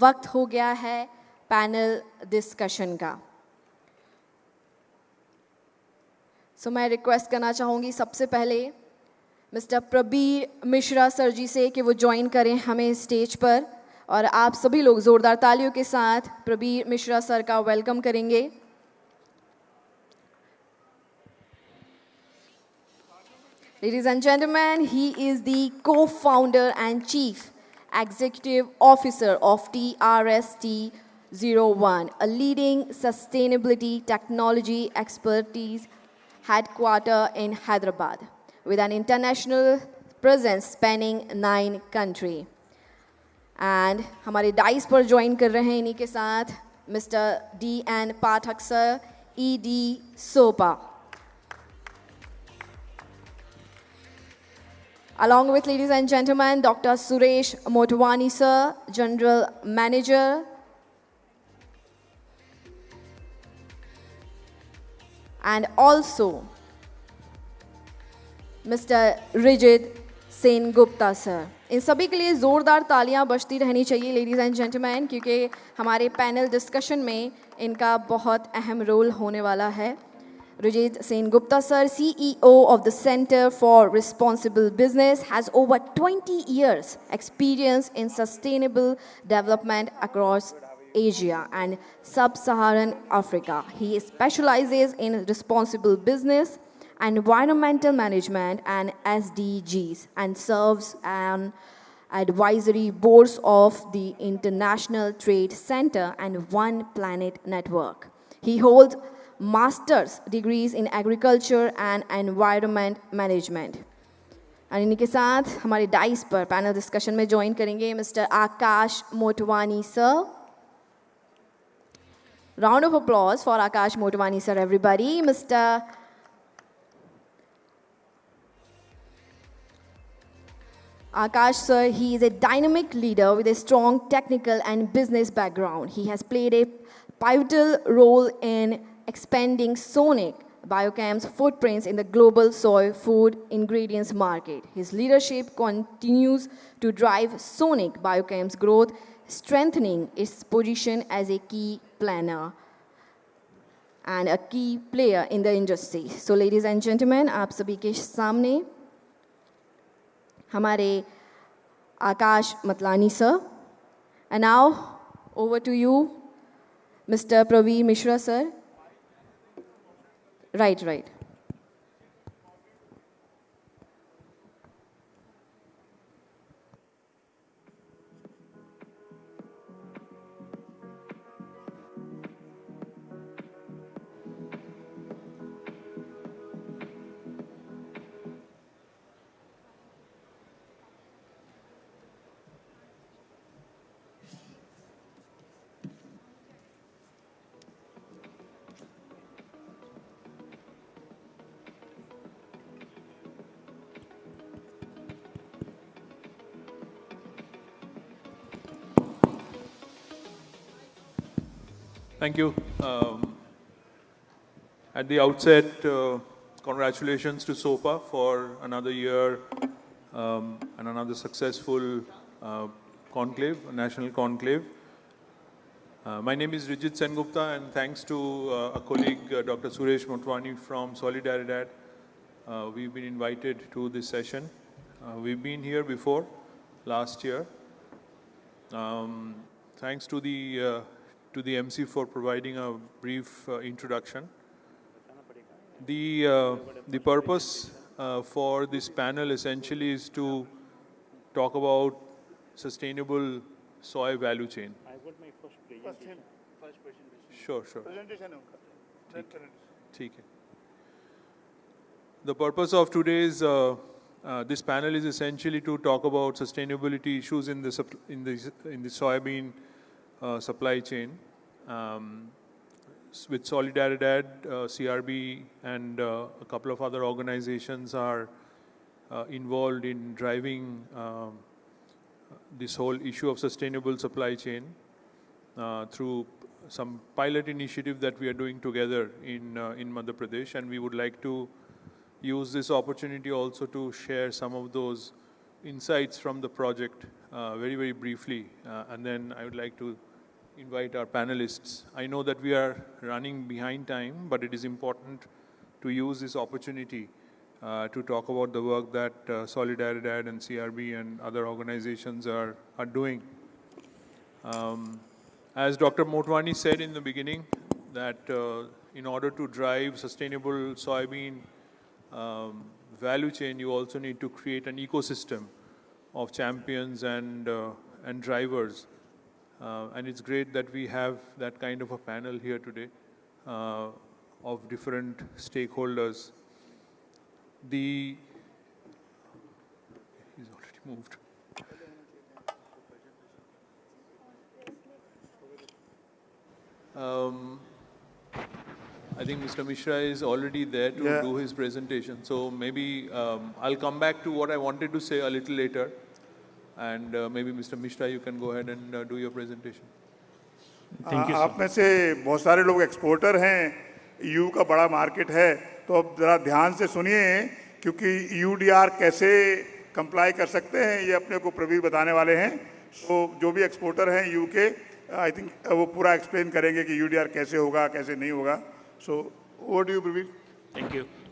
वक्त हो गया है पैनल डिस्कशन का। सो मैं रिक्वेस्ट करना चाहूँगी सबसे पहले मिस्टर प्रबीर मिश्रा सर जी से कि वो ज्वाइन करें हमें स्टेज पर, और आप सभी लोग ज़ोरदार तालियों के साथ प्रबीर मिश्रा सर का वेलकम करेंगे। Ladies and gentlemen, he is the co-founder and chief executive officer of TRST01, a leading sustainability technology expertise headquartered in Hyderabad, with an international presence spanning 9 countries. And हमारे डाइस पर join कर रहे हैं इन्हीं के साथ mister D.N. Pathak sir, ED SOPA. Along with, ladies and gentlemen, Dr. Suresh Motwani sir, General Manager, and also Mr. Rigid Sengupta sir. इन सभी के लिए ज़ोरदार तालियां बजती रहनी चाहिए लेडीज़ एंड जेंटलमैन, क्योंकि हमारे पैनल डिस्कशन में इनका बहुत अहम रोल होने वाला है। Rijit Sengupta sir, CEO of the Center for Responsible Business, has over 20 years experience in sustainable development across Asia and Sub-Saharan Africa. He specializes in responsible business, environmental management and SDGs, and serves on advisory boards of the International Trade Center and One Planet Network. He holds master's degrees in agriculture and environment management. और इन्हीं के साथ हमारे dice पर panel discussion में join करेंगे mister Akash Motwani sir. Round of applause for Akash Motwani sir, everybody. Mr. Akash sir, he is a dynamic leader with a strong technical and business background. He has played a pivotal role in expanding Sonic Biocham's footprints in the global soy food ingredients market. His leadership continues to drive Sonic Biocham's growth, strengthening its position as a key planner and a key player in the industry. So, ladies and gentlemen, आप सभी के सामने हमारे आकाश Matlani sir. And now, over to you, Mr. Praveer Mishra sir. Right. Thank you. At the outset, congratulations to SOPA for another year and another successful conclave, national conclave. My name is Rijit Sengupta, and thanks to a colleague, Dr. Suresh Motwani from Solidaridad, we've been invited to this session. We've been here before, last year. Thanks to the MC for providing a brief introduction. The purpose for this panel essentially is to talk about sustainable soy value chain. I got my first presentation. Sure. Presentation. ठीक है. The purpose of today's this panel is essentially to talk about sustainability issues in the soybean supply chain. With Solidaridad, CRB, and a couple of other organizations are involved in driving this whole issue of sustainable supply chain through some pilot initiative that we are doing together in Madhya Pradesh, and we would like to use this opportunity also to share some of those insights from the project very, very briefly, and then I would like to invite our panelists. I know that we are running behind time, but it is important to use this opportunity to talk about the work that Solidaridad and CRB and other organizations are doing. As Dr. Motwani said in the beginning, that in order to drive sustainable soybean value chain, you also need to create an ecosystem of champions and drivers. And it's great that we have that kind of a panel here today of different stakeholders. He's already moved. I think Mr. Mishra is already there to do his presentation. So maybe I'll come back to what I wanted to say a little later. And maybe Mr. Mishra, you can go ahead and do your presentation. Thank you, आप में से बहुत सारे लोग exporter हैं, EU का बड़ा market है, तो अब ज़रा ध्यान से सुनिए क्योंकि EUDR कैसे कंप्लाई कर सकते हैं ये अपने को प्रवीर बताने वाले हैं. तो जो भी एक्सपोर्टर हैं EU के, आई थिंक वो पूरा एक्सप्लेन करेंगे कि EUDR कैसे होगा, कैसे नहीं होगा. So over to you, Prabir.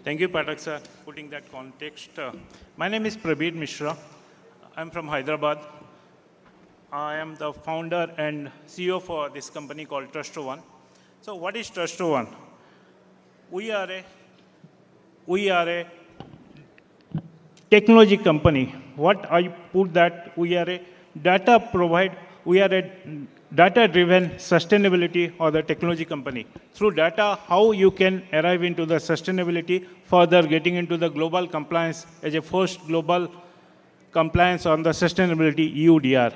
Thank you, Patak sir, putting that context. My name is Prabir Mishra. I'm from Hyderabad. I am the founder and CEO for this company called Trust01. So what is Trust01? We are a technology company. What I put that we are a data-driven sustainability or the technology company. Through data, how you can arrive into the sustainability, further getting into the global compliance as a first global compliance on the sustainability EUDR.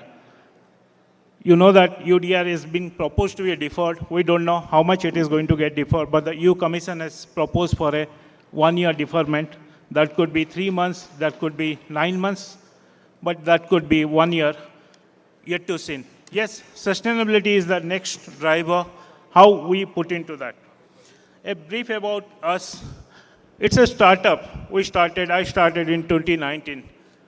You know that EUDR is being proposed to be deferred. We don't know how much it is going to get deferred, but the EU Commission has proposed for a 1-year deferment. That could be 3 months, that could be 9 months, but that could be 1 year, yet to see. Yes, sustainability is the next driver, how we put into that. A brief about us. It's a startup. I started in 2019,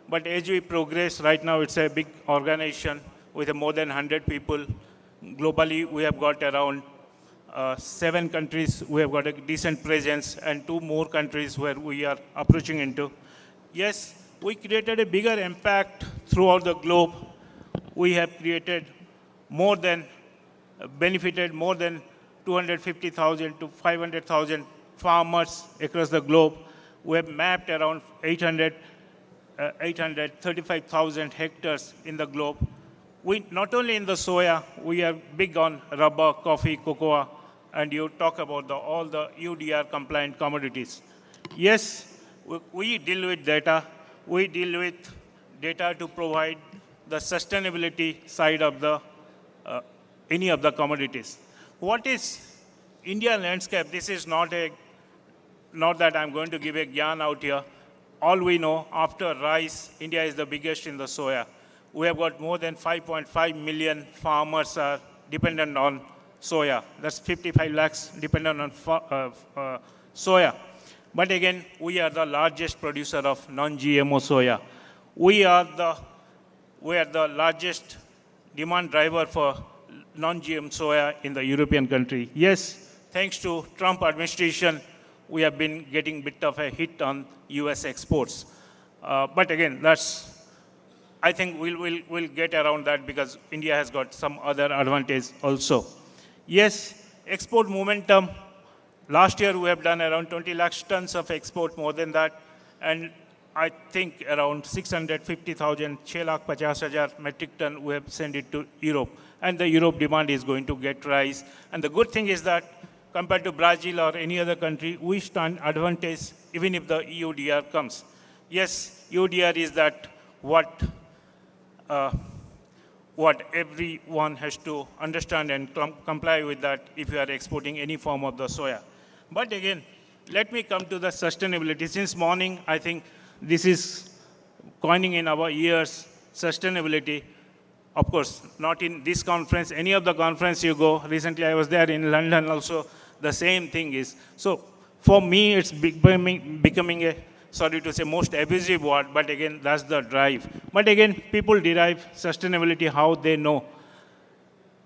but as we progress, right now it's a big organization with more than 100 people. Globally, we have got around 7 countries. We have got a decent presence and 2 more countries where we are approaching into. Yes, we created a bigger impact throughout the globe. We have benefited more than 250,000 to 500,000 farmers across the globe. We have mapped around 835,000 hectares in the globe. We not only in the soya, we are big on rubber, coffee, cocoa, and you talk about all the EUDR compliant commodities. Yes, we deal with data. We deal with data to provide the sustainability side of the any of the commodities. What is India landscape? This is not that I'm going to give a gyan out here. All we know, after rice, India is the biggest in the soya. We have got more than 5.5 million farmers are dependent on soya. That's 55 lakhs dependent on soya. But again, we are the largest producer of non-GMO soya. We are the largest demand driver for non-GM soya in the European country. Yes, thanks to Trump administration, we have been getting a bit of a hit on US exports. But again, I think we'll get around that because India has got some other advantage also. Yes, export momentum. Last year we have done around 20 lakh tons of export, more than that. And I think around 650,000, 650,000 metric ton we have sent it to Europe. And the Europe demand is going to get rise. And the good thing is that compared to Brazil or any other country, we stand advantage even if the EUDR comes. Yes, EUDR is that what everyone has to understand and comply with that if you are exporting any form of the soya. But again, let me come to the sustainability. Since morning, I think this is coining in our ears, sustainability. Of course, not in this conference, any of the conference you go. Recently, I was there in London also, the same thing is. So for me, it's becoming a sorry to say, most abusive word, but again, that's the drive. But again, people derive sustainability how they know.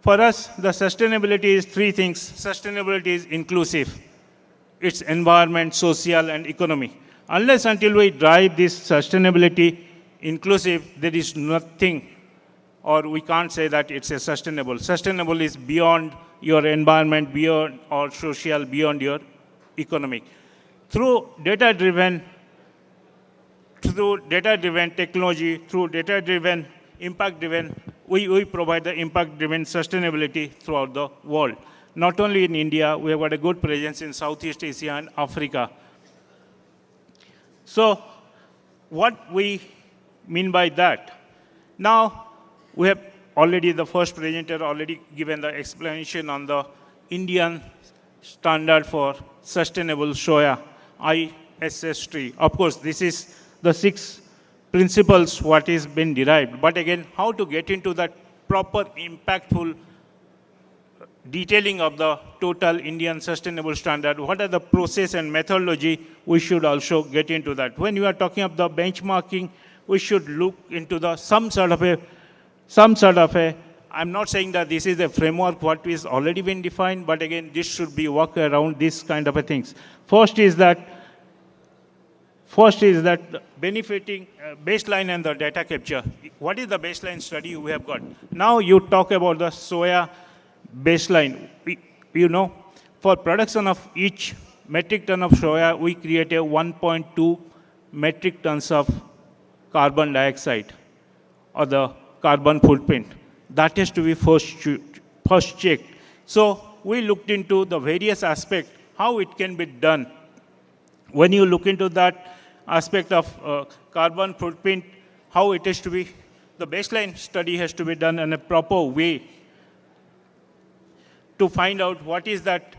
For us, the sustainability is three things. Sustainability is inclusive. It's environment, social, and economy. Unless until we drive this sustainability inclusive, there is nothing, or we can't say that it's a sustainable. Sustainable is beyond your environment, beyond or social, beyond your economic. Through data-driven technology, through data-driven, impact-driven, we provide the impact-driven sustainability throughout the world. Not only in India, we have got a good presence in Southeast Asia and Africa. So what we mean by that? Now, we have already, the first presenter already given the explanation on the Indian standard for sustainable soya, ISS3. Of course, this is the 6 principles what is been derived. But again, how to get into that proper, impactful detailing of the total Indian sustainable standard, what are the process and methodology, we should also get into that. When you are talking of the benchmarking, we should look into the some sort of a, I'm not saying that this is a framework what is already been defined, but again, this should be work around this kind of a things. First is that benefiting baseline and the data capture. What is the baseline study we have got? Now you talk about the soya baseline. You know, for production of each metric ton of soya, we create a 1.2 metric tons of carbon dioxide or the carbon footprint. That has to be first checked. So we looked into the various aspects, how it can be done. When you look into that aspect of carbon footprint, how it has to be, the baseline study has to be done in a proper way to find out what is that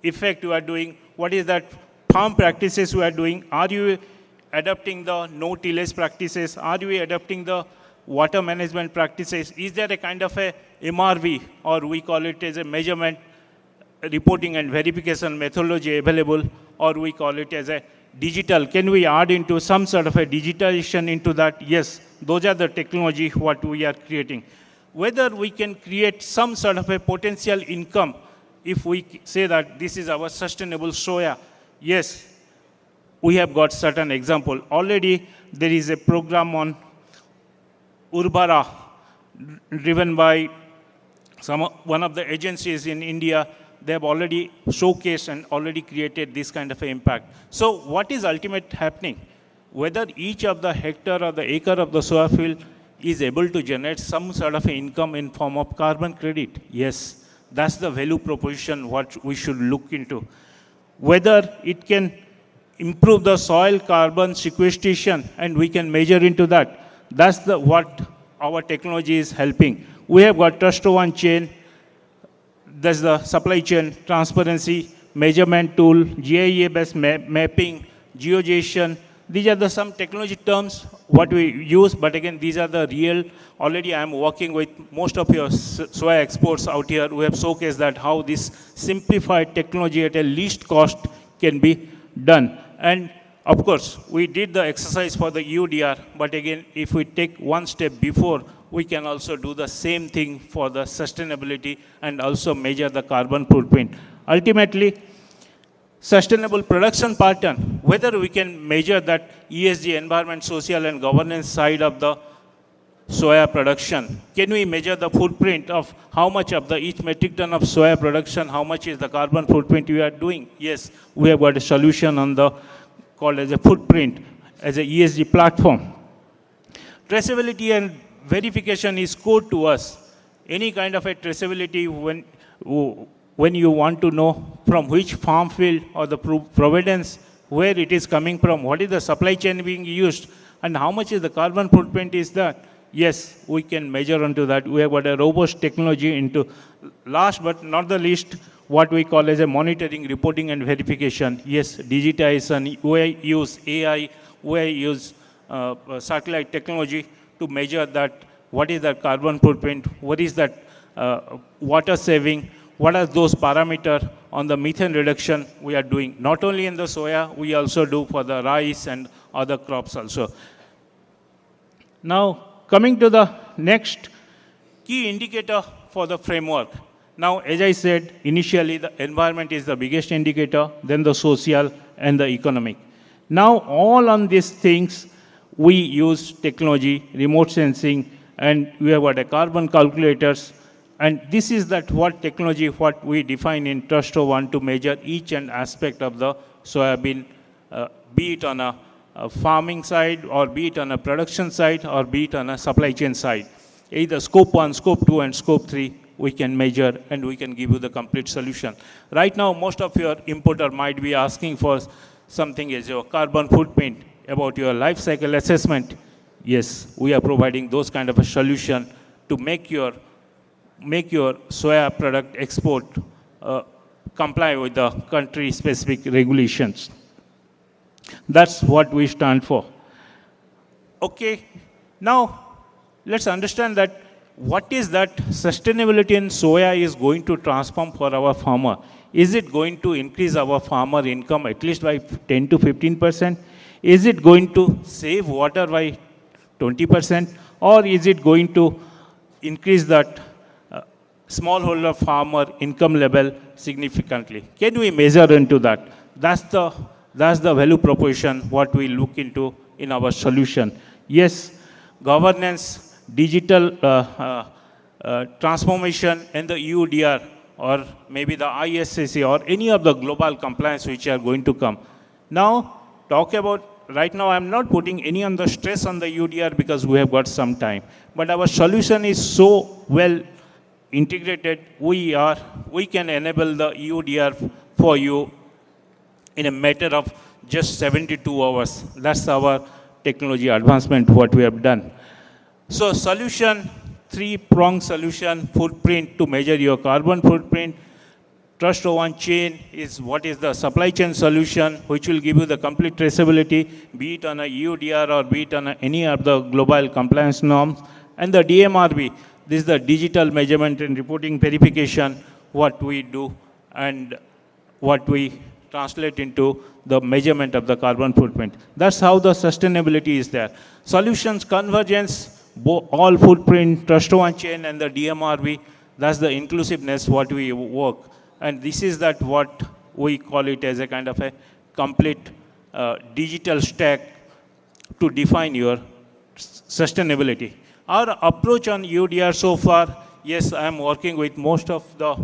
effect you are doing, what is that farm practices you are doing, are you adopting the no-tillage practices, are you adopting the water management practices, is there a kind of a MRV, or we call it as a measurement, reporting and verification methodology available, or we call it as a digital. Can we add into some sort of a digitalization into that? Yes, those are the technology what we are creating. Whether we can create some sort of a potential income, if we say that this is our sustainable soya, yes, we have got certain example. Already there is a program on Urbara driven by one of the agencies in India. They have already showcased and already created this kind of an impact. So what is ultimate happening? Whether each of the hectare or the acre of the soya field is able to generate some sort of income in form of carbon credit. Yes, that's the value proposition what we should look into. Whether it can improve the soil carbon sequestration and we can measure into that. That's what our technology is helping. We have got trust one chain. There's the supply chain transparency, measurement tool, GIA-based mapping, geogestion. These are some technology terms what we use, but again, these are the real. Already I am working with most of your soya exports out here who have showcased that how this simplified technology at a least cost can be done. And of course, we did the exercise for the EUDR, but again, if we take one step before, we can also do the same thing for the sustainability and also measure the carbon footprint. Ultimately, sustainable production pattern, whether we can measure that ESG, environment, social and governance side of the soya production. Can we measure the footprint of how much of the each metric ton of soya production, how much is the carbon footprint we are doing? Yes, we have got a solution on the called as a footprint, as a ESG platform. Traceability and verification is core to us. Any kind of a traceability when you want to know from which farm field or the providence, where it is coming from, what is the supply chain being used, and how much is the carbon footprint is that. Yes, we can measure onto that. We have got a robust technology into, last but not the least, what we call as a monitoring, reporting and verification. Yes, digitization, we use AI, we use satellite technology to measure that, what is that carbon footprint, what is that water saving, what are those parameters on the methane reduction we are doing. Not only in the soya, we also do for the rice and other crops also. Now, coming to the next key indicator for the framework. Now, as I said, initially the environment is the biggest indicator, then the social and the economic. Now, all on these things, we use technology, remote sensing, and we have got a carbon calculators. And this is that what technology, what we define in Trust01 to measure each and aspect of the soybean, be it on a farming side, or be it on a production side, or be it on a supply chain side. Either scope 1, scope 2, and scope 3, we can measure and we can give you the complete solution. Right now, most of your importer might be asking for something as your carbon footprint, about your life cycle assessment. Yes, we are providing those kind of a solution to make your soya product export comply with the country-specific regulations. That's what we stand for. Okay, now let's understand that what is that sustainability in soya is going to transform for our farmer. Is it going to increase our farmer income at least by 10 to 15%? Is it going to save water by 20%? Or is it going to increase that smallholder farmer income level significantly? Can we measure into that? That's the value proposition what we look into in our solution. Yes, governance, digital transformation, and the EUDR, or maybe the ISCC, or any of the global compliance which are going to come. Now, talk about, right now I'm not putting any on the stress on the EUDR because we have got some time. But our solution is so well integrated, we can enable the EUDR for you in a matter of just 72 hours. That's our technology advancement, what we have done. So solution, three-pronged solution, footprint to measure your carbon footprint. Trust01 chain is what is the supply chain solution, which will give you the complete traceability, be it on a EUDR or be it on any of the global compliance norms. And the DMRV, this is the digital measurement and reporting verification, what we do and what we translate into the measurement of the carbon footprint. That's how the sustainability is there. Solutions convergence, all footprint, Trust01 chain and the DMRV, that's the inclusiveness what we work. And this is that what we call it as a kind of a complete digital stack to define your sustainability. Our approach on EUDR so far, yes, I am working with most of the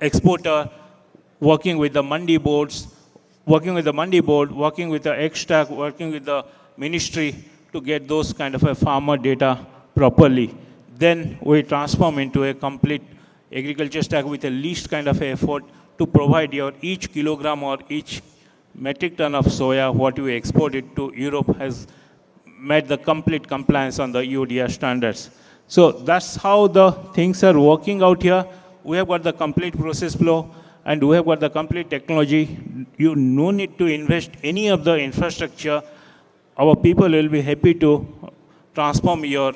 exporter, working with the Mandi boards, working with the extract, working with the ministry to get those kind of a farmer data properly. Then we transform into a complete agriculture stack with the least kind of effort to provide your each kilogram or each metric ton of soya, what you export it to Europe, has met the complete compliance on the EUDR standards. So that's how the things are working out here. We have got the complete process flow and we have got the complete technology. You no need to invest any of the infrastructure. Our people will be happy to transform your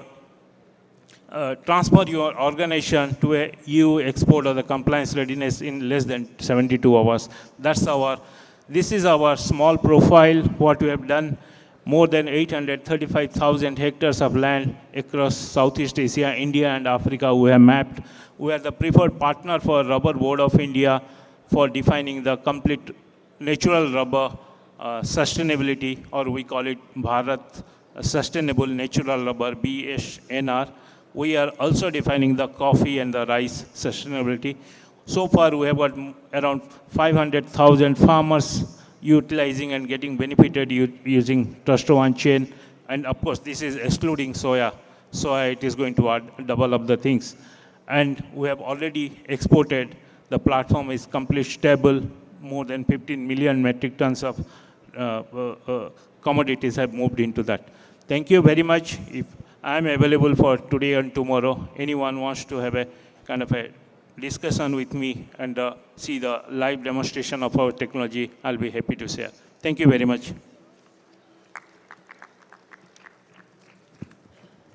organization to a EU export or the compliance readiness in less than 72 hours. This is our small profile, what we have done. More than 835,000 hectares of land across Southeast Asia, India and Africa we have mapped. We are the preferred partner for Rubber Board of India for defining the complete natural rubber sustainability, or we call it Bharat Sustainable Natural Rubber, BSNR. We are also defining the coffee and the rice sustainability. So far, we have got around 500,000 farmers utilizing and getting benefited using Trust01 chain. And of course, this is excluding soya. Soya, it is going to add double of the things. And we have already exported. The platform is completely stable. More than 15 million metric tons of commodities have moved into that. Thank you very much. If I am available for today and tomorrow, anyone wants to have a kind of a discussion with me and see the live demonstration of our technology, I'll be happy to share. Thank you very much.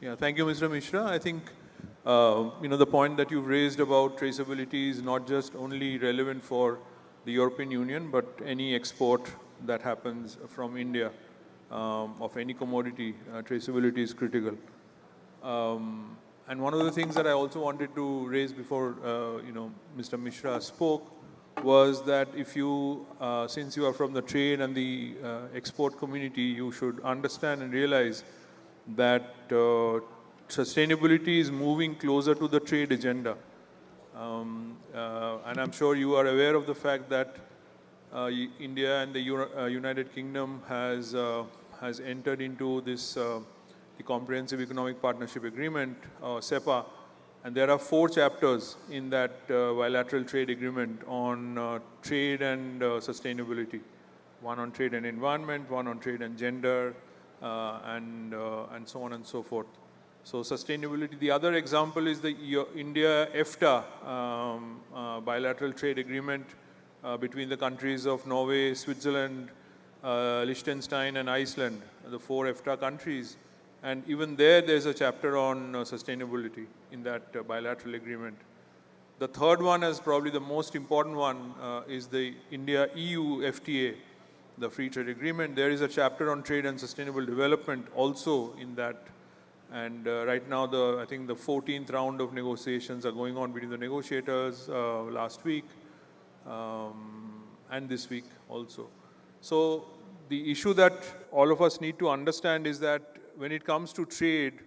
Yeah, thank you, Mr. Mishra. I think The point that you've raised about traceability is not just only relevant for the European Union, but any export that happens from India of any commodity, traceability is critical. And one of the things that I also wanted to raise before, Mr. Mishra spoke was that if you, since you are from the trade and the export community, you should understand and realize that sustainability is moving closer to the trade agenda. And I'm sure you are aware of the fact that India and the United Kingdom has entered into this the Comprehensive Economic Partnership Agreement, SEPA, and there are 4 chapters in that bilateral trade agreement on trade and sustainability. One on trade and environment, one on trade and gender, and so on and so forth. So sustainability. The other example is the India-EFTA bilateral trade agreement between the countries of Norway, Switzerland, Liechtenstein and Iceland, the 4 EFTA countries. And even there's a chapter on sustainability in that bilateral agreement. The third one, is probably the most important one, is the India-EU FTA, the free trade agreement. There is a chapter on trade and sustainable development also in that. And right now, I think the 14th round of negotiations are going on between the negotiators last week and this week also. So the issue that all of us need to understand is that when it comes to trade,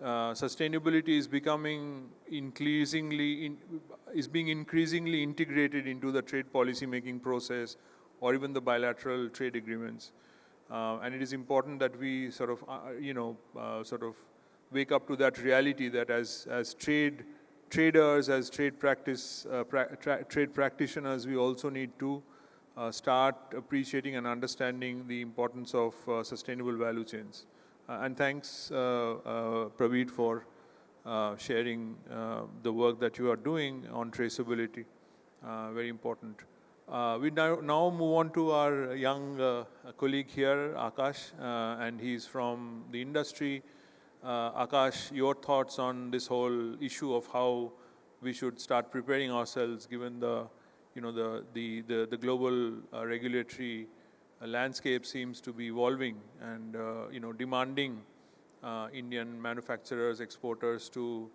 sustainability is becoming being increasingly integrated into the trade policy making process or even the bilateral trade agreements. And it is important that we sort of, wake up to that reality that as traders, as trade practitioners, we also need to start appreciating and understanding the importance of sustainable value chains. And thanks, Praveed, for sharing the work that you are doing on traceability. Very important. We now move on to our young colleague here, Akash, and he's from the industry. Akash, your thoughts on this whole issue of how we should start preparing ourselves given the global regulatory landscape seems to be evolving and demanding Indian manufacturers, exporters to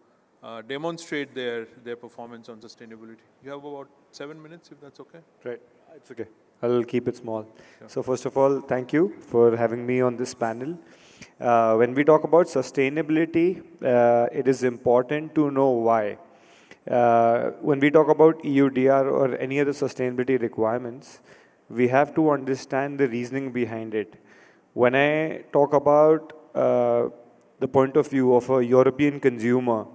demonstrate their performance on sustainability. You have about 7 minutes, if that's okay. Right, it's okay. I'll keep it small. Sure. So first of all, thank you for having me on this panel. When we talk about sustainability, it is important to know why. When we talk about EUDR or any other sustainability requirements, we have to understand the reasoning behind it. When I talk about the point of view of a European consumer,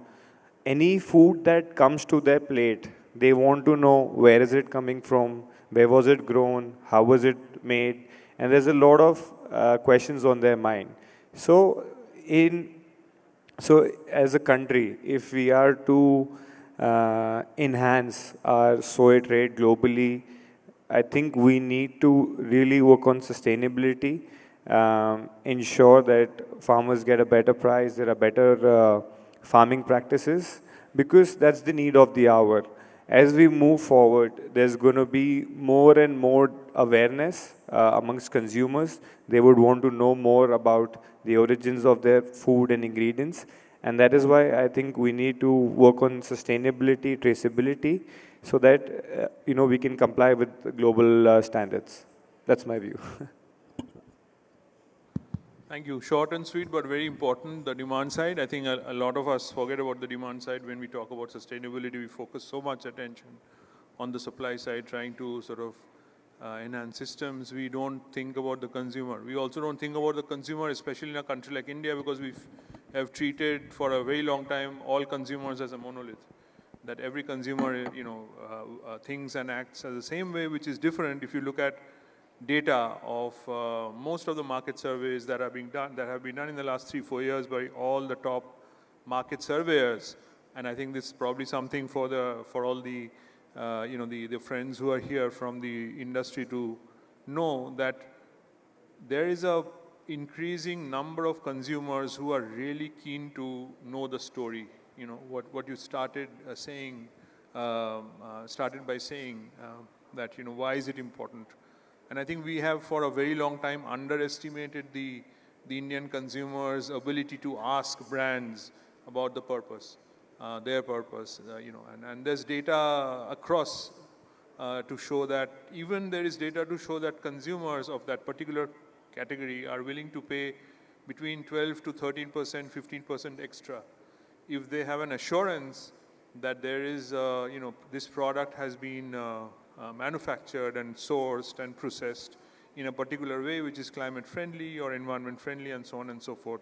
any food that comes to their plate, they want to know where is it coming from, where was it grown, how was it made, and there's a lot of questions on their mind. So as a country, if we are to enhance our soy trade globally, I think we need to really work on sustainability, ensure that farmers get a better price, there are better farming practices, because that's the need of the hour. As we move forward, there's going to be more and more awareness amongst consumers. They would want to know more about the origins of their food and ingredients. And that is why I think we need to work on sustainability, traceability, so that we can comply with global standards. That's my view. Thank you. Short and sweet, but very important. The demand side, I think a lot of us forget about the demand side when we talk about sustainability. We focus so much attention on the supply side, trying to sort of enhance systems. We don't think about the consumer. We also don't think about the consumer, especially in a country like India, because we have treated for a very long time all consumers as a monolith. That every consumer, thinks and acts as the same way, which is different if you look at data of most of the market surveys that have been done in the last 3-4 years by all the top market surveyors. And I think this is probably something for all the the friends who are here from the industry to know that there is a increasing number of consumers who are really keen to know the story what you started saying, started by saying that, why is it important? And I think we have for a very long time underestimated the Indian consumer's ability to ask brands about the purpose, their purpose, and there's data across to show that, even there is data to show that consumers of that particular category are willing to pay between 12 to 13%, 15% extra if they have an assurance that there is, this product has been manufactured and sourced and processed in a particular way which is climate friendly or environment friendly and so on and so forth.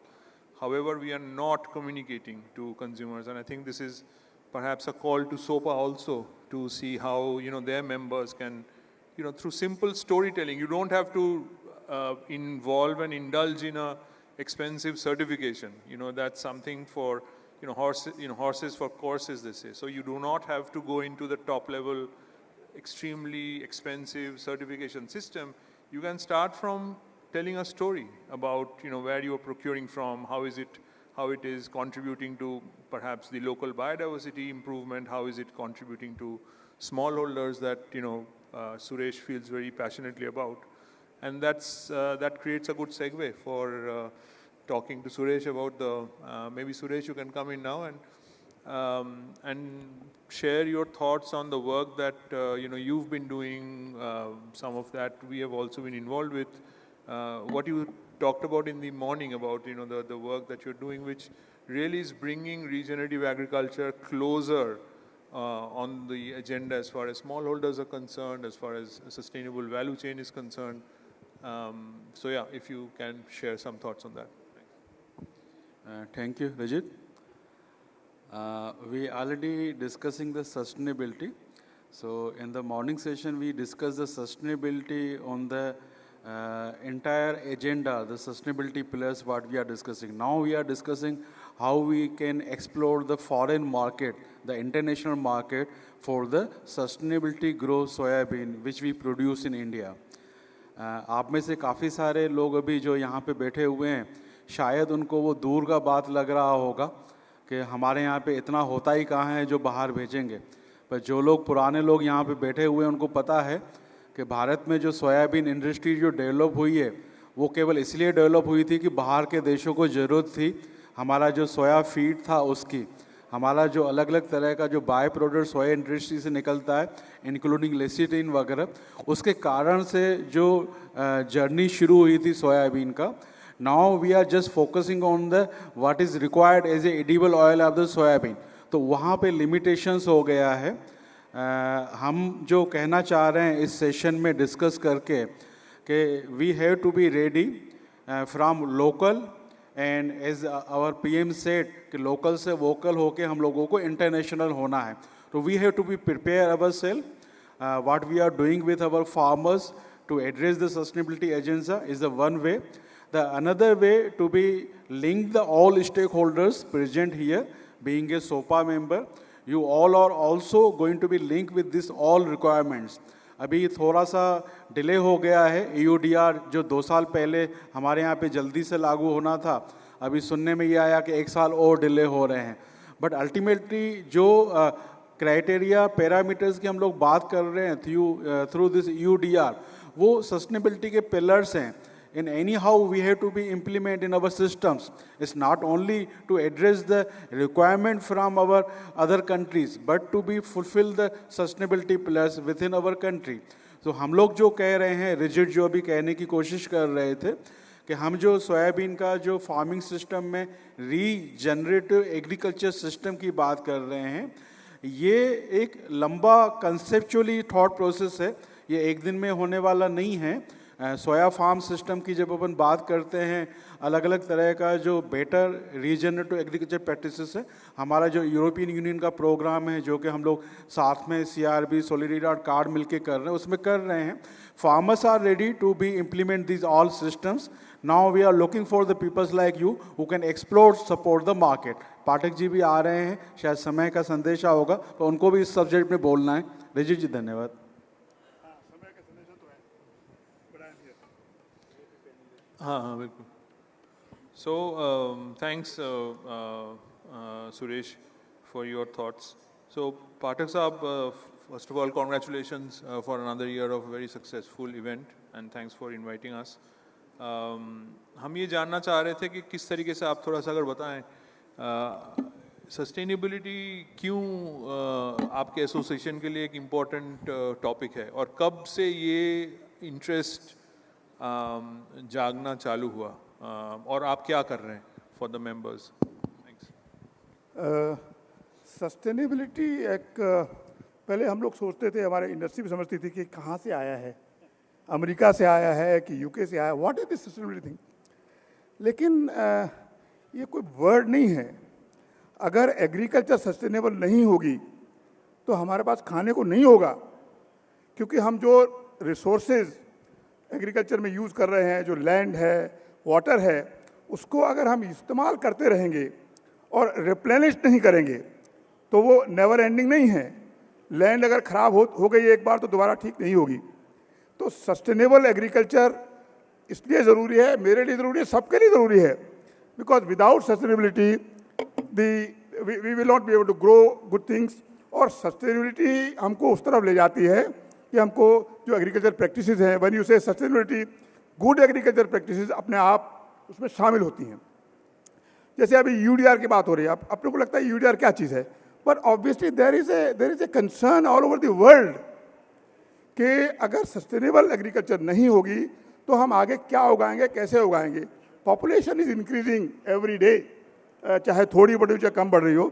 However, we are not communicating to consumers, and I think this is perhaps a call to SOPA also to see how their members can, through simple storytelling. You don't have to involve and indulge in a expensive certification. That's something for horses for courses, they say. So you do not have to go into the top level, extremely expensive certification system. You can start from telling a story about where you are procuring from, how it is contributing to perhaps the local biodiversity improvement, how is it contributing to smallholders that Suresh feels very passionately about, and that creates a good segue for talking to Suresh about the maybe Suresh, you can come in now and share your thoughts on the work that you've been doing. Some of that we have also been involved with. What you talked about in the morning about the work that you're doing, which really is bringing regenerative agriculture closer on the agenda as far as smallholders are concerned, as far as a sustainable value chain is concerned. So yeah, if you can share some thoughts on that. Thank you, Rajit. We already discussing the sustainability. So in the morning session, we discussed the sustainability on the entire agenda, the sustainability pillars, what we are discussing. Now we are discussing how we can explore the foreign market, the international market for the sustainability grow soybean, which we produce in India. आप में से काफ़ी सारे लोग अभी जो यहाँ पे बैठे हुए हैं, शायद उनको वो दूर का बात लग रहा होगा कि हमारे यहाँ पे इतना होता ही कहाँ है जो बाहर भेजेंगे। पर जो लोग पुराने लोग यहाँ पे बैठे हुए हैं उनको पता है कि भारत में जो सोयाबीन इंडस्ट्री जो डेवलप हुई है वो केवल इसलिए डेवलप हुई थी कि बाहर के देशों को ज़रूरत थी हमारा जो सोया फीड था उसकी, हमारा जो अलग अलग तरह का जो बाय प्रोडक्ट सोया इंडस्ट्री से निकलता है इंक्लूडिंग लेसिटिन वगैरह, उसके कारण से जो जर्नी शुरू हुई थी सोयाबीन का. Now we are just focusing on the what is required as a edible oil of the soybean. तो वहाँ पे लिमिटेशंस हो गया है. हम जो कहना चाह रहे हैं इस सेशन में डिस्कस करके कि we have to be ready from local and as our PM said कि लोकल से वोकल होके हम लोगों को इंटरनेशनल होना है. तो we have to be prepare our self. What we are doing with our farmers to address the sustainability agenda is the one way. The another way to be link the all stakeholders present here, being a SOPA member, you all are also going to be linked with this all requirements. अभी थोड़ा सा delay हो गया है. EUDR जो 2 साल पहले हमारे यहाँ पे जल्दी से लागू होना था, अभी सुनने में ये आया कि 1 साल और डिले हो रहे हैं. बट अल्टीमेटली जो क्राइटेरिया पैरामीटर्स की हम लोग बात कर रहे हैं थ्रू दिस EUDR, वो सस्टेनेबिलिटी के पिलर्स हैं. In anyhow we have to be implement in our systems. It's not only to address the requirement from our other countries, but to be fulfill the sustainability pillars within our country. तो हम लोग जो कह रहे हैं, rigid जो अभी कहने की कोशिश कर रहे थे कि हम जो सोयाबीन का जो फार्मिंग सिस्टम में रीजनरेटिव एग्रीकल्चर सिस्टम की बात कर रहे हैं, ये एक लंबा कंसेप्चुअली थॉट प्रोसेस है. ये एक दिन में होने वाला नहीं है. सोया फार्म सिस्टम की जब अपन बात करते हैं, अलग अलग तरह का जो बेटर रीजनरेटिव एग्रीकल्चर प्रैक्टिसेस है, हमारा जो यूरोपियन यूनियन का प्रोग्राम है जो कि हम लोग साथ में CRB सॉलिडरिटी कार्ड मिलके कर रहे हैं, उसमें कर रहे हैं. Farmers are ready to be implement this all systems. Now we are looking for the peoples like you who can explore support the market. Pathak ji भी आ रहे हैं, शायद समय का संदेशा होगा तो उनको भी इस सब्जेक्ट में बोलना है. रिजित जी धन्यवाद. हाँ बिल्कुल. So thanks Suresh. for your thoughts. So, Pathak Saab, first of all, congratulations for another year of a very successful event, and thanks for inviting us. हम ये जानना चाह रहे थे कि किस तरीके से आप थोड़ा सा अगर बताएं सस्टेनेबिलिटी क्यों आपके एसोसिएशन के लिए एक इम्पोर्टेंट टॉपिक है और कब से ये इंटरेस्ट जागना चालू हुआ और आप क्या कर रहे हैं फॉर द मेंबर्स? सस्टेनेबिलिटी एक पहले हम लोग सोचते थे, हमारे इंडस्ट्री भी समझती थी कि कहाँ से आया है, अमेरिका से आया है कि यूके से आया, what is this sustainability thing. लेकिन ये कोई वर्ड नहीं है। अगर एग्रीकल्चर सस्टेनेबल नहीं होगी तो हमारे पास खाने को नहीं होगा, क्योंकि हम जो रिसोर्सेज एग्रीकल्चर में यूज़ कर रहे हैं, जो लैंड है, वाटर है, उसको अगर हम इस्तेमाल करते रहेंगे और रिप्लेनिश नहीं करेंगे तो वो नेवर एंडिंग नहीं है। लैंड अगर ख़राब हो गई एक बार तो दोबारा ठीक नहीं होगी। तो सस्टेनेबल एग्रीकल्चर इसलिए ज़रूरी है, मेरे लिए ज़रूरी है, सबके लिए ज़रूरी है, because without sustainability we will not be able to grow good things. और सस्टेनेबिलिटी हमको उस तरफ ले जाती है कि हमको जो एग्रीकल्चर प्रैक्टिसेस हैं, when you say sustainability, good agriculture practices अपने आप उसमें शामिल होती हैं। जैसे अभी यूडीआर की बात हो रही है, अपने को लगता है यूडीआर क्या चीज़ है, पर obviously there is a concern all over the world कि अगर सस्टेनेबल एग्रीकल्चर नहीं होगी तो हम आगे क्या उगाएंगे, कैसे उगाएंगे। Population is increasing every day, चाहे थोड़ी बढ़ी हो चाहे कम बढ़ रही हो,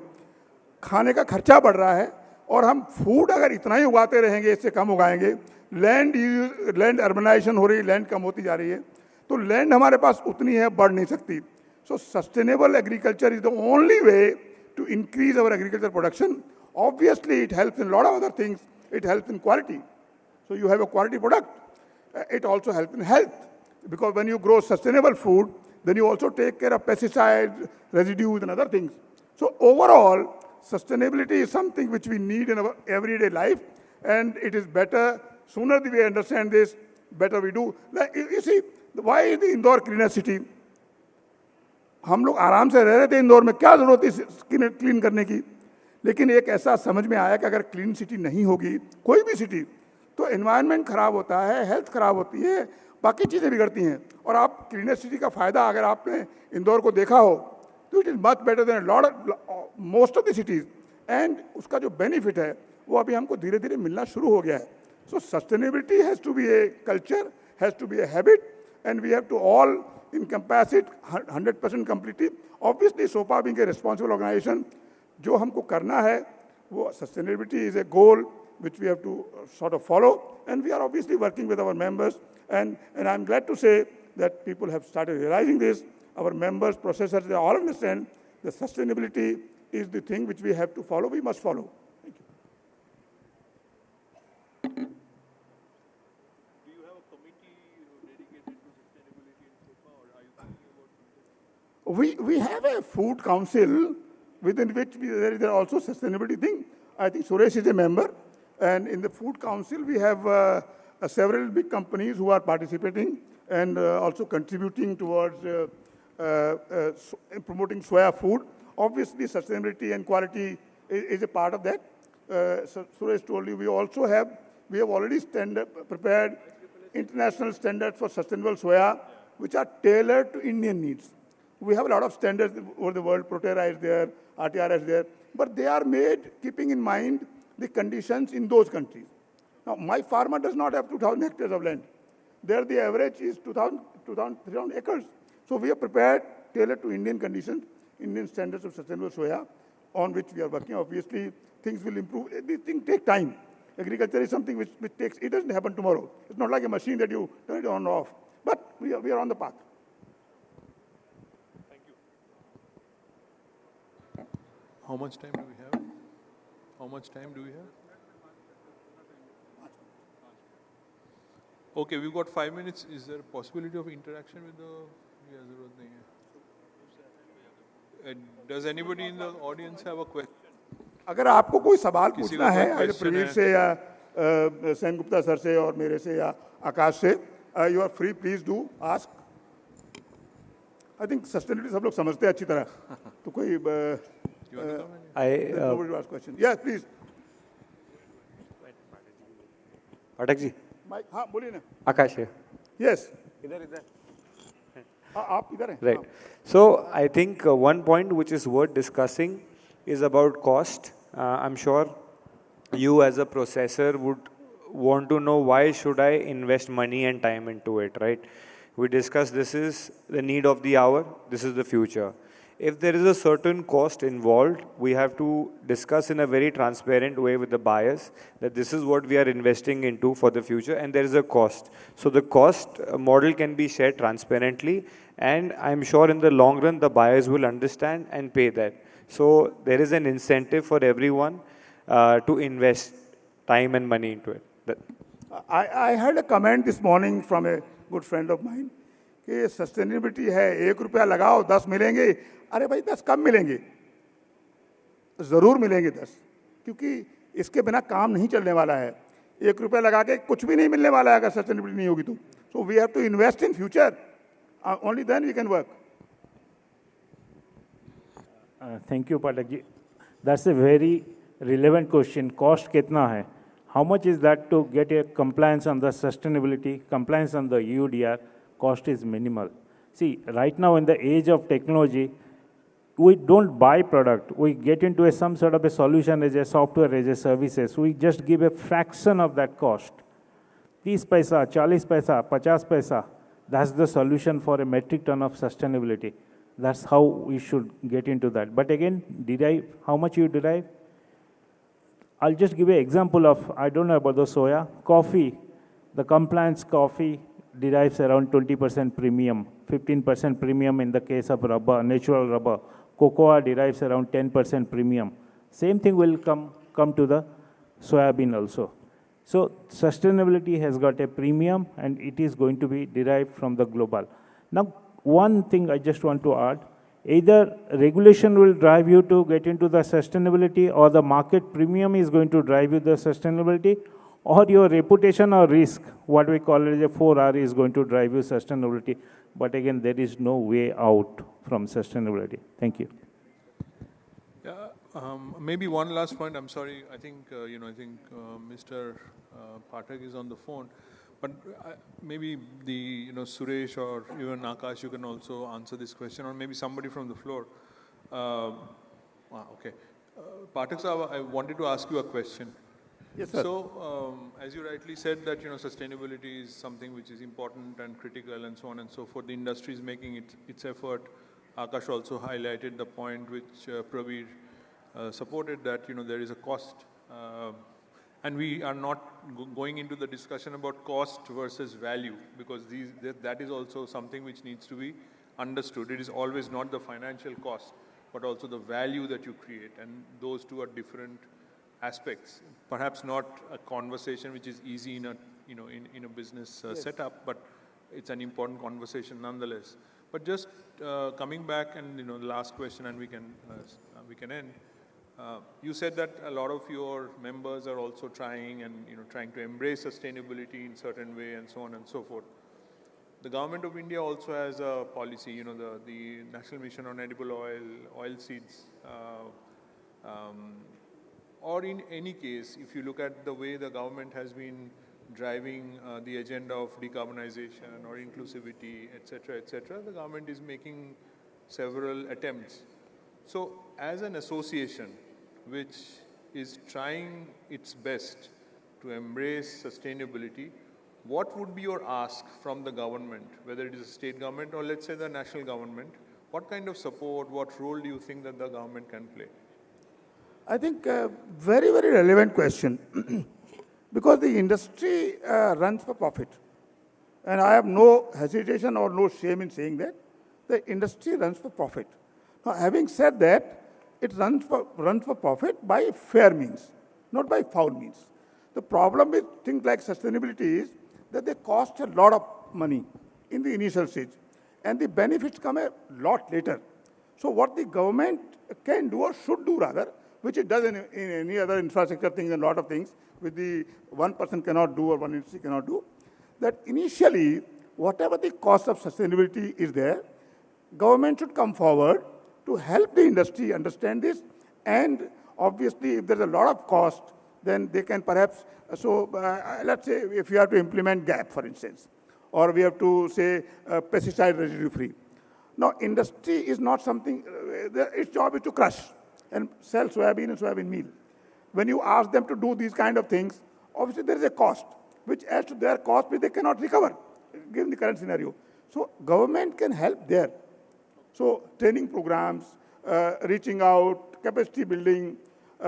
खाने का खर्चा बढ़ रहा है, और हम फूड अगर इतना ही उगाते रहेंगे, इससे कम उगाएंगे, लैंड अर्बनाइजेशन हो रही है, लैंड कम होती जा रही है, तो लैंड हमारे पास उतनी है, बढ़ नहीं सकती। सो sustainable agriculture is the only way to increase our agriculture production. Obviously, it helps in a lot of other things. It helps in quality. So you have a quality product. It also helps in health, because when you grow sustainable food, then you also take care of pesticides, residues, and other things. So overall, sustainability is something which we need in our everyday life, and it is better, sooner we understand this, better we do. Like, you see, why is the Indore cleaner city? हम लोग आराम से रह रहे थे इंदौर में, क्या ज़रूरत है क्लीन करने की। लेकिन एक ऐसा समझ में आया कि अगर क्लीन सिटी नहीं होगी, कोई भी सिटी, तो एनवायरनमेंट ख़राब होता है, हेल्थ ख़राब होती है, बाकी चीज़ें बिगड़ती हैं। और आप क्लीनर सिटी का फ़ायदा अगर आपने इंदौर को देखा हो तो it is much better than most of the cities, and उसका जो बेनिफिट है वो अभी हमको धीरे धीरे मिलना शुरू हो गया है। So sustainability has to be a culture, has to be a habit, and we have to all encompass it 100% completely. Obviously, SOPA being a responsible organization, जो हमको करना है वो sustainability is a goal which we have to sort of follow, and we are obviously working with our members, and I'm glad to say that people have started realizing this. Our members, processors, they all understand that sustainability is the thing which we have to follow, we must follow. Thank you. We have a food council within which there is also sustainability thing. I think Suresh is a member, and in the food council we have several big companies who are participating and also contributing towards promoting soya food. Obviously, sustainability and quality is a part of that. So Suresh told you we have already prepared international standards for sustainable soya, which are tailored to Indian needs. We have a lot of standards over the world, Proterra is there, RTR is there, but they are made keeping in mind the conditions in those countries. Now, my farmer does not have 2,000 hectares of land. There the average is 2,000, 3,000 acres. So we are prepared, tailored to Indian conditions, Indian standards of sustainable soya, on which we are working. Obviously, things will improve. These things take time. Agriculture is something which takes, it doesn't happen tomorrow. It's not like a machine that you turn it on or off. But we are on the path. How much time do we have? How much time do we have? Okay, we've got 5 minutes. Is there a possibility of interaction with the... Does anybody in the audience have a question? अगर आपको कोई सवाल पूछना है आज प्रवीर से या Sen Gupta sir से और मेरे से या आकाश से, you are free, please do ask. I think sustainability सब लोग समझते हैं अच्छी तरह, तो कोई You want to come in? There's nobody to ask question. Yes, please. Pathak ji, Mike, हाँ बोलिए ना. Akash here. Yes. आप इधर हैं. Right. So I think one point which is worth discussing is about cost. I'm sure you as a processor would want to know why should I invest money and time into it, right? We discussed this is the need of the hour, this is the future. If there is a certain cost involved, we have to discuss in a very transparent way with the buyers that this is what we are investing into for the future and there is a cost. So the cost model can be shared transparently and I'm sure in the long run the buyers will understand and pay that. So there is an incentive for everyone to invest time and money into it. I had a comment this morning from a good friend of mine कि sustainability है 1 रुपया लगाओ 10 मिलेंगे. अरे भाई 10 कम मिलेंगे, जरूर मिलेंगे 10, क्योंकि इसके बिना काम नहीं चलने वाला है. 1 रुपया लगा के कुछ भी नहीं मिलने वाला है अगर सस्टेनेबिलिटी नहीं होगी तो. So we have to invest in future, only then we can work. Thank you, Pathak ji. That's a very relevant question. Cost कितना है? How much is that to get a compliance on the sustainability, compliance on the EUDR? Cost is minimal. See, right now in the age of technology, we don't buy product. We get into some sort of a solution as a software, as a services. We just give a fraction of that cost. 30 paisa, 40 paisa, 50 paisa. That's the solution for a metric ton of sustainability. That's how we should get into that. But again, derive, how much you derive? I'll just give you an example of, I don't know about the soya. Coffee, the compliance coffee derives around 20% premium, 15% premium in the case of rubber, natural rubber. Cocoa derives around 10% premium. Same thing will come to the soybean also. So sustainability has got a premium and it is going to be derived from the global. Now, one thing I just want to add, either regulation will drive you to get into the sustainability or the market premium is going to drive you the sustainability, or your reputation or risk, what we call it as a 4R, is going to drive you sustainability. But again, there is no way out from sustainability. Thank you. Yeah, maybe one last point. I'm sorry. I think Mr. Pathak is on the phone, but maybe Suresh or even Akash, you can also answer this question, or maybe somebody from the floor. Okay, Pathak sir, I wanted to ask you a question. Yes, sir. So, as you rightly said that, sustainability is something which is important and critical and so on and so forth. The industry is making its effort. Akash also highlighted the point which Praveer supported, that, there is a cost. And we are not going into the discussion about cost versus value, because that is also something which needs to be understood. It is always not the financial cost, but also the value that you create. And those two are different aspects. Perhaps not a conversation which is easy in a business setup, but it's an important conversation nonetheless. But just coming back and the last question, and we can end. You said that a lot of your members are also trying to embrace sustainability in certain way and so on and so forth. The government of India also has a policy, the National Mission on Edible Oil seeds. Or in any case, if you look at the way the government has been driving the agenda of decarbonization or inclusivity, etc., the government is making several attempts. So, as an association which is trying its best to embrace sustainability, what would be your ask from the government, whether it is a state government or let's say the national government? What kind of support, what role do you think that the government can play? I think a very, very relevant question because the industry runs for profit. And I have no hesitation or no shame in saying that. The industry runs for profit. Now, having said that, it runs for profit by fair means, not by foul means. The problem with things like sustainability is that they cost a lot of money in the initial stage, and the benefits come a lot later. So what the government can do or should do rather, which it does in any other infrastructure things and a lot of things, which the one person cannot do or one industry cannot do, that initially, whatever the cost of sustainability is there, government should come forward to help the industry understand this And obviously, if there's a lot of cost, then they can perhaps, let's say if you have to implement GAP, for instance, or we have to say pesticide residue free. Now, industry is not something, its job is to crush and sell soybean and soybean meal. When you ask them to do these kind of things, obviously there is a cost, which adds to their cost, which they cannot recover, given the current scenario. So government can help there. So training programs, reaching out, capacity building,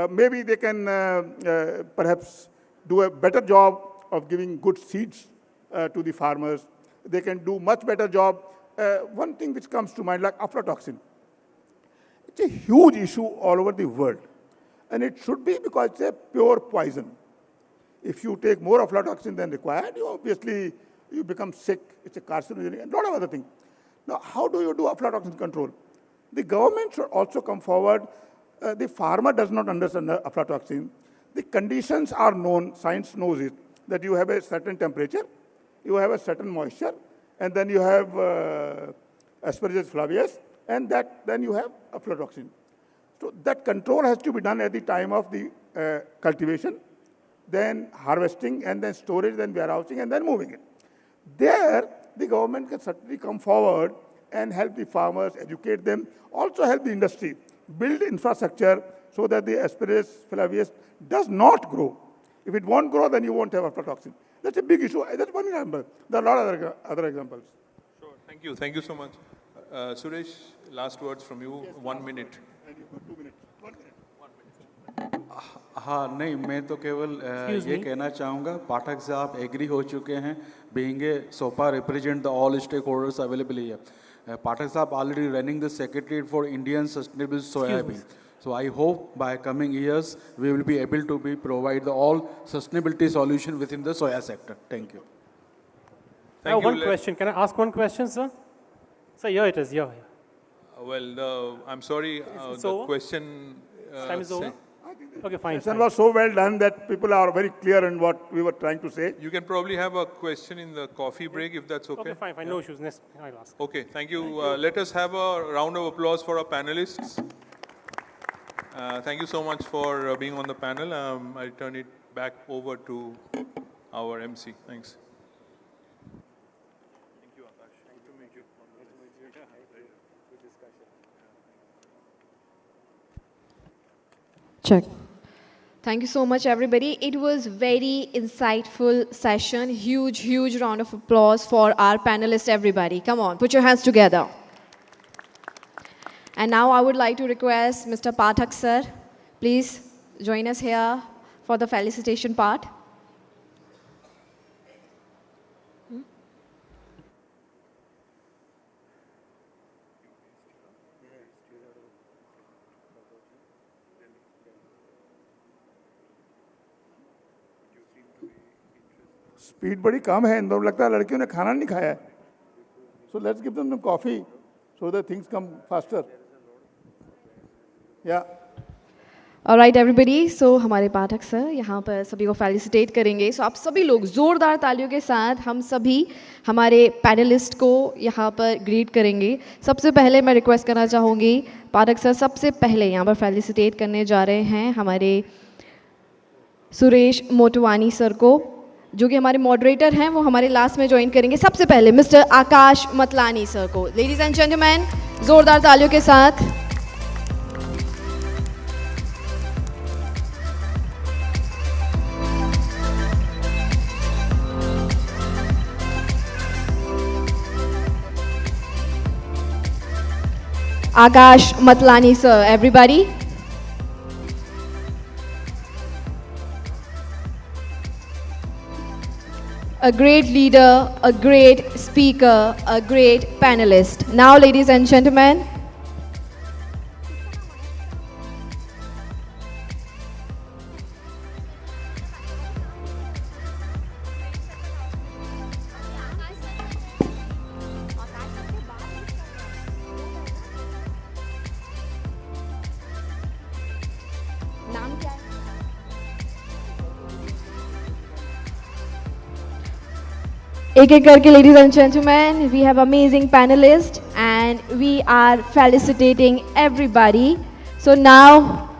maybe they can perhaps do a better job of giving good seeds to the farmers. They can do much better job. One thing which comes to mind, like aflatoxin. It's a huge issue all over the world. And it should be because it's a pure poison. If you take more aflatoxin than required, you become sick. It's a carcinogenic and a lot of other things. Now, how do you do aflatoxin control? The government should also come forward. The farmer does not understand aflatoxin. The conditions are known, science knows it, that you have a certain temperature, you have a certain moisture, and then you have Aspergillus flavius, and then you have aflatoxin. So that control has to be done at the time of the cultivation, then harvesting, and then storage, then warehousing, and then moving it. There, the government can certainly come forward and help the farmers, educate them, also help the industry, build infrastructure so that the Aspergillus flavius does not grow. If it won't grow, then you won't have aflatoxin. That's a big issue. That's one example. There are a lot of other examples. Sure. Thank you. Thank you so much. Suresh, last words from you. Yes, 1 minute. 2 minutes. 1 minute. हाँ नहीं मैं तो केवल ये कहना चाहूँगा पाठक से आप एग्री हो चुके हैं being a SOPA represent the all stakeholders available here. Pathak साहब already running the secretariat for Indian sustainable soybean. So I hope by coming years we will be able to provide the all sustainability solution within the soya sector. Thank you. I have one question. Can I ask one question, sir? Sir, here it is. Here. Well, I'm sorry. The question. Time is over. Okay, fine. The question was so well done that people are very clear in what we were trying to say. You can probably have a question in the coffee break if that's okay. Okay, fine. Yeah. No issues. Next, I'll ask. Okay, thank you. Let us have a round of applause for our panelists. Thank you so much for being on the panel. I turn it back over to our MC. Thanks. Thank you, Akash. Good to meet you. Good discussion. Check. Thank you so much, everybody. It was very insightful session. Huge round of applause for our panelists, everybody. Come on, put your hands together. And now I would like to request Mr. Pathak, sir, please join us here for the felicitation part. Speed बड़ी कम है इंदौर लगता है लड़कियों ने खाना नहीं खाया है so let's give them some coffee so that things come faster. Yeah. All right, everybody. So हमारे पाठक सर यहाँ पर सभी को फेलिसिटेट करेंगे. So आप सभी लोग जोरदार तालियों के साथ हम सभी हमारे पैनलिस्ट को यहाँ पर ग्रीट करेंगे. सबसे पहले मैं रिक्वेस्ट करना चाहूँगी पाठक सर सबसे पहले यहाँ पर फेलिसिटेट करने जा रहे हैं हमारे सुरेश मोटवानी सर को, जो कि हमारे मॉडरेटर हैं, वो हमारे लास्ट में ज्वाइन करेंगे. सबसे पहले मिस्टर आकाश मतलानी सर को. लेडीज एंड जेंटलमैन, जोरदार तालियों के साथ. Akash Matlani sir, everybody. A great leader, a great speaker, a great panelist. Now, ladies and gentlemen, एक एक करके ladies and gentlemen, we have amazing panelists and we are felicitating everybody. So now